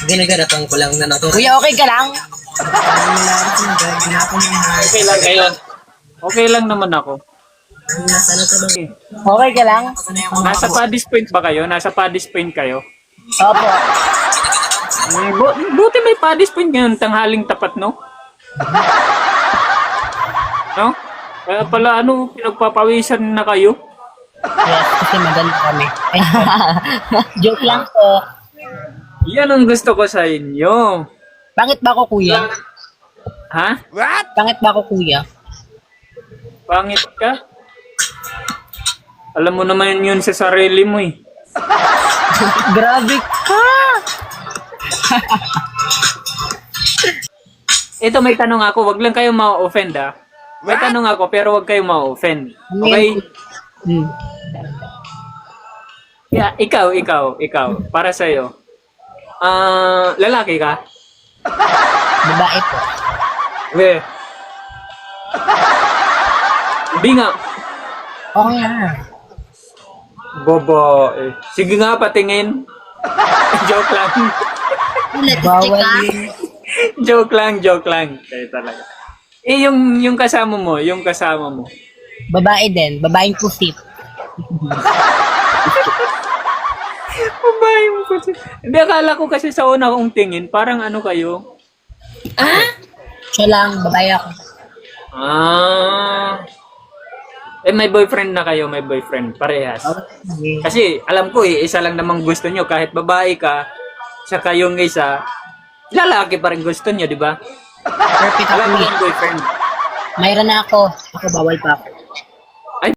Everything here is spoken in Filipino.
Ginagarapang ko lang na nato. Kuya, okay ka lang? Okay lang kayo. Okay lang naman ako. Nasa na to ba? Okay ka lang? Nasa Paddy's Point ba kayo? Nasa Paddy's Point kayo? Opo. Buti may Paddy's Point ngayon, tanghaling tapat, no? No? Kaya pala, pinagpapawisan na kayo? Yes, kasi maganda kami. Ay, joke lang po. Yan ang gusto ko sa inyo. Pangit ba ako, kuya? Ha? Pangit ba ako, kuya? Pangit ka? Alam mo naman yun sa sarili mo eh. Grabe ka! Ito may tanong ako, wag lang kayo ma-offend ah. May tanong ako pero wag kayo ma-offend. Ano Okay? yan? Hmm. Yeah, ikaw, para sa iyo. Lalaki ka? Babae po. We. Hindi nga. Oo nga. Bobo. Sige nga, patingin. Joke lang. Bawal yun. Joke lang. Kayo talaga. Yung kasama mo. Babae din. Babaeng pusit. Babae mo kasi. Hindi, akala ko kasi sa una kong tingin, parang ano kayo? Siya lang. Babae ako. May boyfriend na kayo, may boyfriend. Parehas. Okay. Kasi alam ko isa lang namang gusto nyo. Kahit babae ka, sa kayong isa, lalaki pa rin gusto nyo, di ba? Perfect ako, Alam mo kuya. yung boyfriend. Mayroon na ako. Ako bawal pa ako.